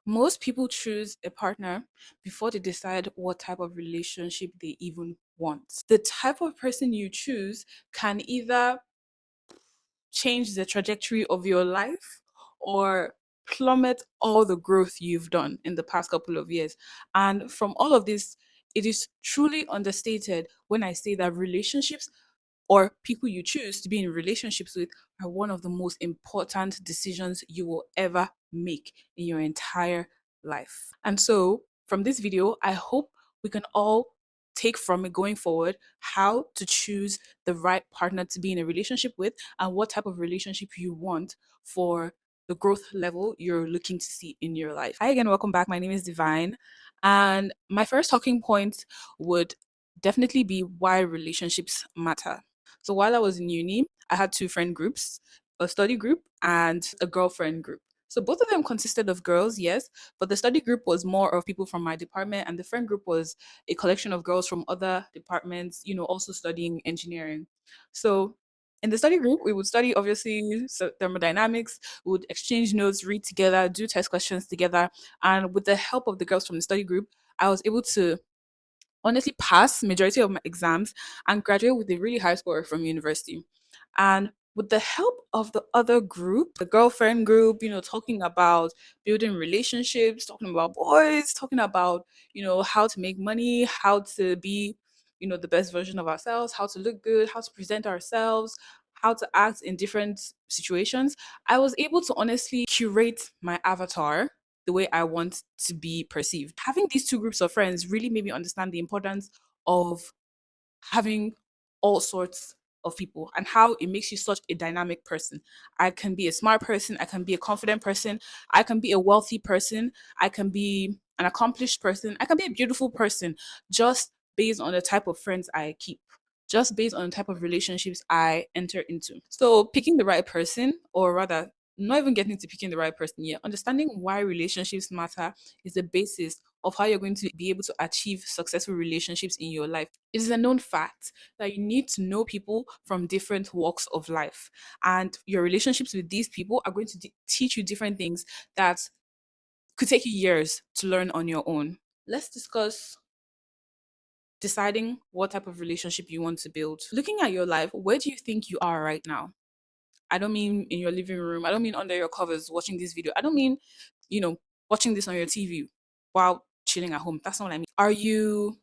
Most people choose a partner before they decide what type of relationship they even want. The type of person you choose can either change the trajectory of your life or plummet all the growth you've done in the past couple of years. And from all of this, it is truly understated when I say that relationships or people you choose to be in relationships with are one of the most important decisions you will ever make in your entire life. And so, from this video, I hope we can all take from it going forward how to choose the right partner to be in a relationship with and what type of relationship you want for the growth level you're looking to see in your life. Hi again, welcome back. My name is Divine. And my first talking point would definitely be why relationships matter. So while I was in uni, I had two friend groups, a study group and a girlfriend group. So both of them consisted of girls, yes, but the study group was more of people from my department, and the friend group was a collection of girls from other departments, also studying engineering. So in the study group, we would study obviously thermodynamics, we would exchange notes, read together, do test questions together. And with the help of the girls from the study group, I was able to honestly pass majority of my exams and graduate with a really high score from university. And with the help of the other group, the girlfriend group, talking about building relationships, talking about boys, talking about, how to make money, how to be, the best version of ourselves, how to look good, how to present ourselves, how to act in different situations, I was able to honestly curate my avatar the way I want to be perceived. Having these two groups of friends really made me understand the importance of having all sorts of people and how it makes you such a dynamic person. I can be a smart person, I can be a confident person, I can be a wealthy person, I can be an accomplished person, I can be a beautiful person just based on the type of friends I keep. Just based on the type of relationships I enter into. So, picking the right person, or rather, not even getting to picking the right person yet, understanding why relationships matter is the basis of how you're going to be able to achieve successful relationships in your life. It is a known fact that you need to know people from different walks of life. And your relationships with these people are going to teach you different things that could take you years to learn on your own. Let's discuss deciding what type of relationship you want to build. Looking at your life, where do you think you are right now? I don't mean in your living room. I don't mean under your covers watching this video. I don't mean, you know, watching this on your TV while chilling at home. That's not what I mean. Are you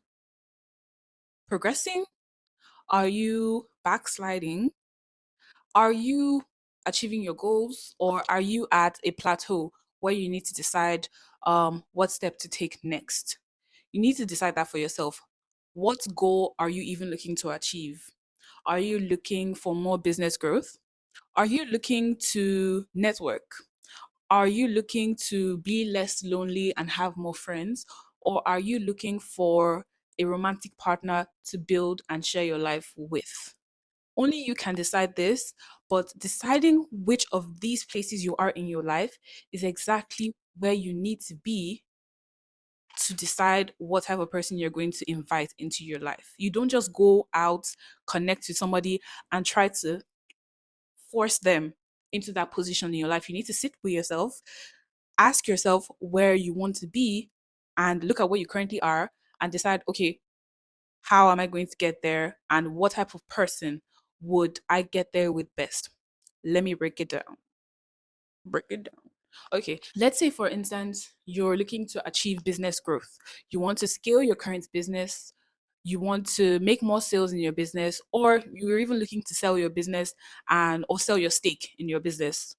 progressing? Are you backsliding? Are you achieving your goals, or are you at a plateau where you need to decide what step to take next? You need to decide that for yourself. What goal are you even looking to achieve? Are you looking for more business growth? Are you looking to network? Are you looking to be less lonely and have more friends? Or are you looking for a romantic partner to build and share your life with? Only you can decide this, but deciding which of these places you are in your life is exactly where you need to be to decide what type of person you're going to invite into your life. You don't just go out, connect with somebody, and try to force them into that position in your life. You need to sit with yourself, ask yourself where you want to be, and look at where you currently are and decide, okay, how am I going to get there? And what type of person would I get there with best? Let me break it down. Break it down. Okay, let's say, for instance, you're looking to achieve business growth. You want to scale your current business, you want to make more sales in your business, or you're even looking to sell your business and or sell your stake in your business.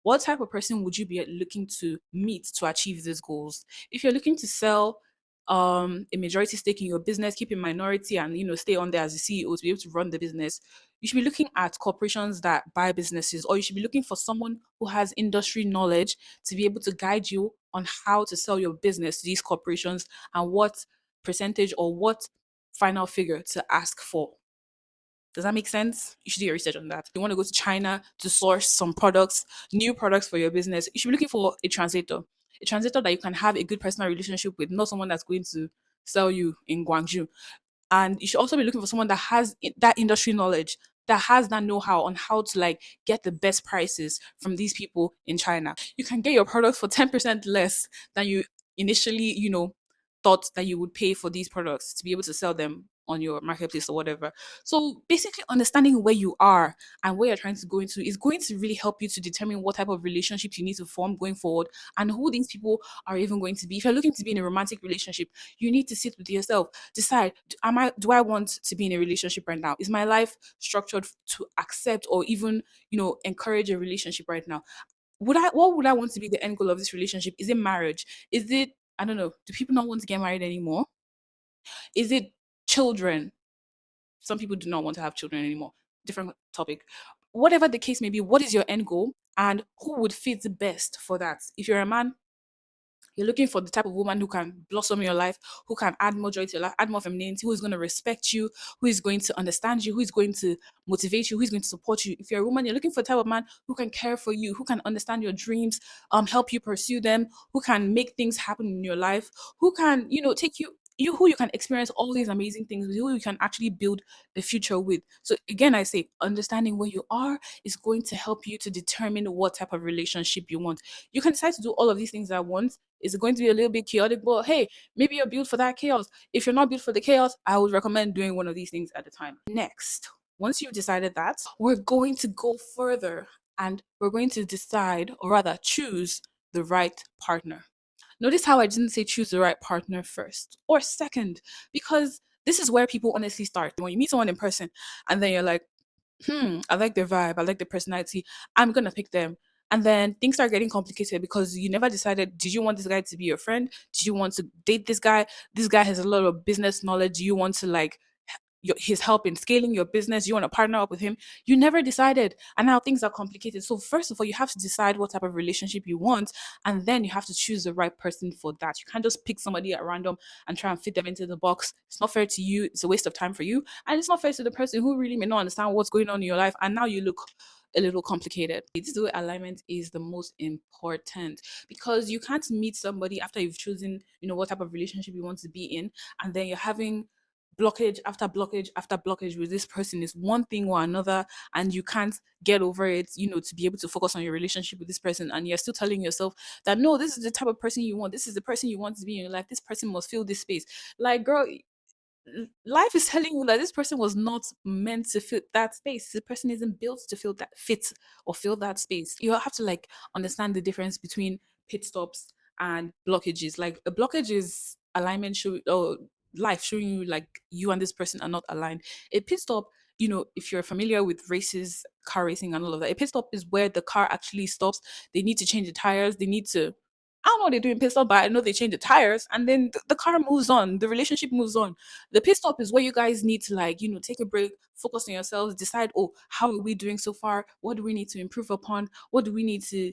What type of person would you be looking to meet to achieve these goals? If you're looking to sell a majority stake in your business, keep a minority, and stay on there as the CEO to be able to run the business, you should be looking at corporations that buy businesses, or you should be looking for someone who has industry knowledge to be able to guide you on how to sell your business to these corporations and what percentage or what final figure to ask for. Does that make sense? You should do your research on that. You want to go to China to source some products, new products for your business. You should be looking for a translator that you can have a good personal relationship with, not someone that's going to sell you in Guangzhou. And you should also be looking for someone that has that industry knowledge that has that know-how on how to like get the best prices from these people in China. You can get your product for 10% less than you initially, thought that you would pay for these products to be able to sell them on your marketplace or whatever. So basically understanding where you are and where you're trying to go into is going to really help you to determine what type of relationships you need to form going forward and who these people are even going to be. If you're looking to be in a romantic relationship, you need to sit with yourself, decide, do I want to be in a relationship right now? Is my life structured to accept or even, encourage a relationship right now? What would I want to be the end goal of this relationship? Is it marriage? Is it, I don't know, do people not want to get married anymore? Is it children? Some people do not want to have children anymore. Different topic. Whatever the case may be, what is your end goal and who would fit the best for that? If you're a man, you're looking for the type of woman who can blossom your life, who can add more joy to your life, add more femininity, who is going to respect you, who is going to understand you, who is going to motivate you, who is going to support you. If you're a woman, you're looking for a type of man who can care for you, who can understand your dreams, help you pursue them, who can make things happen in your life, who can, take you who you can experience all these amazing things with, who you can actually build the future with. So again, I say understanding where you are is going to help you to determine what type of relationship you want. You can decide to do all of these things at once. It's going to be a little bit chaotic, but hey, maybe you're built for that chaos. If you're not built for the chaos, I would recommend doing one of these things at a time. Next, once you've decided that, we're going to go further and we're going to decide, or rather choose, the right partner. Notice how I didn't say choose the right partner first or second, because this is where people honestly start. When you meet someone in person and then you're like, I like their vibe, I like their personality, I'm gonna pick them. And then things start getting complicated because you never decided, did you want this guy to be your friend? Did you want to date this guy? This guy has a lot of business knowledge. Do you want to like his help in scaling your business? You want to partner up with him? You never decided, and now things are complicated. So first of all, you have to decide what type of relationship you want, and then you have to choose the right person for that. You can't just pick somebody at random and try and fit them into the box. It's not fair to you. It's a waste of time for you, and it's not fair to the person who really may not understand what's going on in your life, and now you look a little complicated. This is where alignment is the most important, because you can't meet somebody after you've chosen, what type of relationship you want to be in, and then you're having blockage after blockage after blockage with this person is one thing or another, and you can't get over it, to be able to focus on your relationship with this person, and you're still telling yourself that no, this is the type of person you want, this is the person you want to be in your life, this person must fill this space. Like, girl, life is telling you that this person was not meant to fit that space. The person isn't built to fill that fit or fill that space. You have to like understand the difference between pit stops and blockages. Like a blockage is alignment show or life showing you like you and this person are not aligned. A pit stop, if you're familiar with races, car racing and all of that, a pit stop is where the car actually stops. They need to change the tires. They need to, I don't know what they do in pit stop, but I know they change the tires and then the car moves on. The relationship moves on. The pit stop is where you guys need to like, take a break, focus on yourselves, decide, oh, how are we doing so far? What do we need to improve upon? What do we need to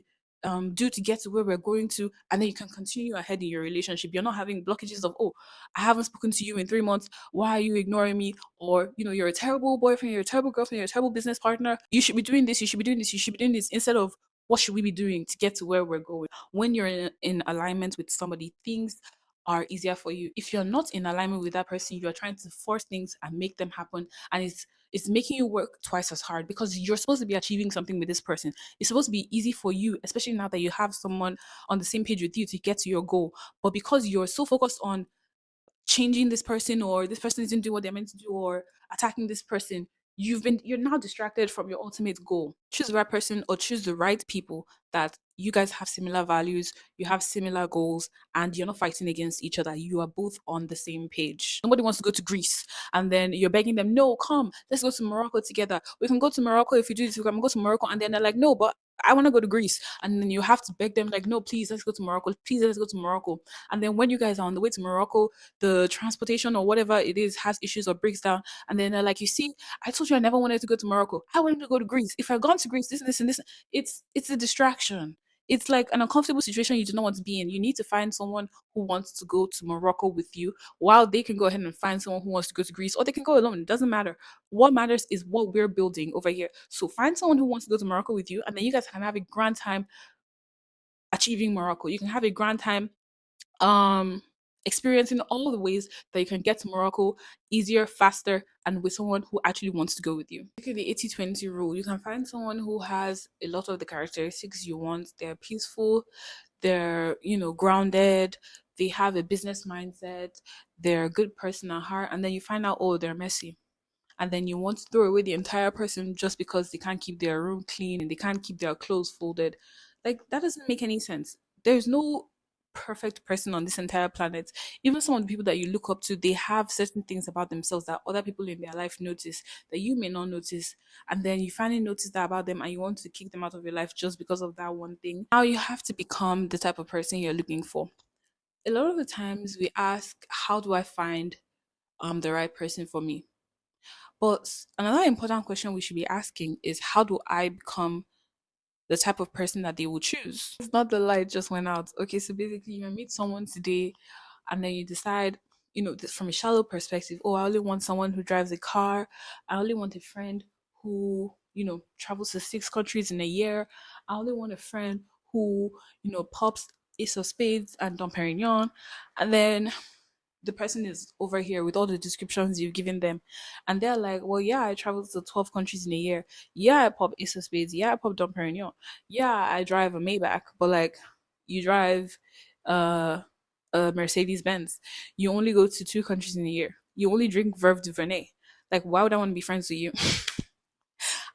do to get to where we're going to? And then you can continue ahead in your relationship. You're not having blockages of, oh, I haven't spoken to you in 3 months. Why are you ignoring me? Or, you're a terrible boyfriend, you're a terrible girlfriend, you're a terrible business partner. You should be doing this, you should be doing this, you should be doing this, instead of what should we be doing to get to where we're going. When you're in alignment with somebody, things are easier for you. If you're not in alignment with that person, you're trying to force things and make them happen, and it's making you work twice as hard, because you're supposed to be achieving something with this person. It's supposed to be easy for you, especially now that you have someone on the same page with you to get to your goal. But because you're so focused on changing this person, or this person isn't doing what they're meant to do, or attacking this person, you're now distracted from your ultimate goal. Choose the right person or choose the right people that you guys have similar values, you have similar goals, and you're not fighting against each other. You are both on the same page. Somebody wants to go to Greece and then you're begging them, no, come, let's go to Morocco together. We can go to Morocco if you do this, we can go to Morocco. And then they're like, no, but I want to go to Greece. And then you have to beg them, like, no, please, let's go to Morocco. Please, let's go to Morocco. And then when you guys are on the way to Morocco, the transportation or whatever it is has issues or breaks down. And then they're like, you see, I told you I never wanted to go to Morocco. I wanted to go to Greece. If I'd gone to Greece, this and this and this, it's a distraction. It's like an uncomfortable situation you do not want to be in. You need to find someone who wants to go to Morocco with you, while they can go ahead and find someone who wants to go to Greece, or they can go alone. It doesn't matter. What matters is what we're building over here. So find someone who wants to go to Morocco with you, and then you guys can have a grand time achieving Morocco. You can have a grand time um experiencing all the ways that you can get to Morocco easier, faster, and with someone who actually wants to go with you. Look at the 80-20 rule. You can find someone who has a lot of the characteristics you want. They're peaceful, they're, grounded, they have a business mindset, they're a good person at heart, and then you find out, oh, they're messy, and then you want to throw away the entire person just because they can't keep their room clean and they can't keep their clothes folded. Like, that doesn't make any sense. There's no perfect person on this entire planet. Even some of the people that you look up to, they have certain things about themselves that other people in their life notice that you may not notice. And then you finally notice that about them and you want to kick them out of your life just because of that one thing. Now you have to become the type of person you're looking for. A lot of the times we ask, how do I find the right person for me? But another important question we should be asking is, how do I become the type of person that they will choose? It's not the light just went out. Okay, so basically, you meet someone today and then you decide, from a shallow perspective, oh, I only want someone who drives a car. I only want a friend who, travels to 6 countries in a year. I only want a friend who, pops Ace of Spades and Dom Perignon. And then the person is over here with all the descriptions you've given them, and they're like, well, yeah, I traveled to 12 countries in a year. Yeah, I pop Ace of Spades. Yeah, I pop Dom Perignon. Yeah, I drive a Maybach. But like, you drive uh, a Mercedes Benz. You only go to 2 countries in a year. You only drink Verve Duvernay. Like, why would I want to be friends with you?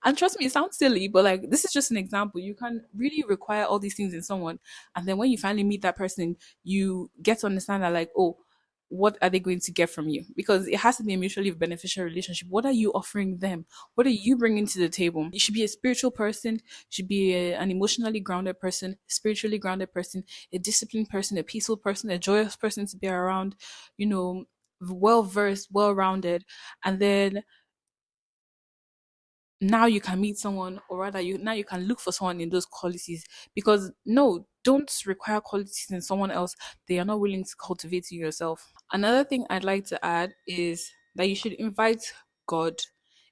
And trust me, it sounds silly, but like, this is just an example. You can really require all these things in someone. And then when you finally meet that person, you get to understand that, like, oh, what are they going to get from you? Because it has to be a mutually beneficial relationship. What are you offering them? What are you bringing to the table? You should be a spiritual person, you should be an emotionally grounded person, spiritually grounded person, a disciplined person, a peaceful person, a joyous person to be around, you know, well versed, well rounded. And then now you can meet someone, or rather you can look for someone in those qualities, because no, don't require qualities in someone else they are not willing to cultivate in yourself. Another thing I'd like to add is that you should invite God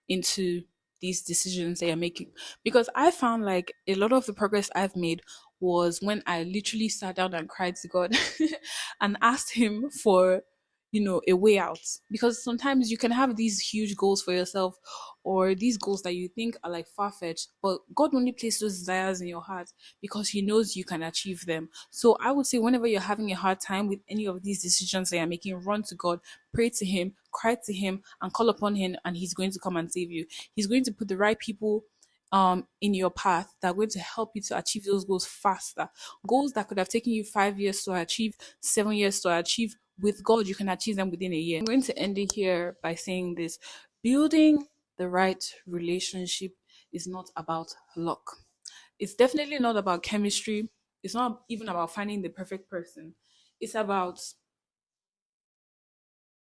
into these decisions that you're making, because I found like a lot of the progress I've made was when I literally sat down and cried to God and asked him for, a way out. Because sometimes you can have these huge goals for yourself, or these goals that you think are like far-fetched, but God only placed those desires in your heart because he knows you can achieve them. So I would say, whenever you're having a hard time with any of these decisions that you're making, run to God, pray to him, cry to him, and call upon him, and he's going to come and save you. He's going to put the right people in your path that are going to help you to achieve those goals faster. Goals that could have taken you 5 years to achieve, 7 years to achieve, with God, you can achieve them within a year. I'm going to end it here by saying this: building the right relationship is not about luck. It's definitely not about chemistry. It's not even about finding the perfect person. It's about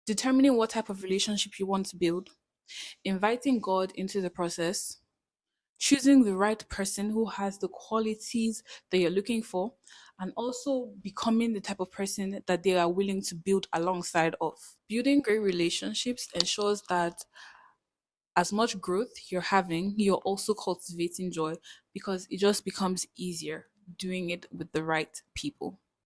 determining what type of relationship you want to build, inviting God into the process, choosing the right person who has the qualities that you're looking for, and also becoming the type of person that they are willing to build alongside of. Building great relationships ensures that as much growth you're having, you're also cultivating joy, because it just becomes easier doing it with the right people.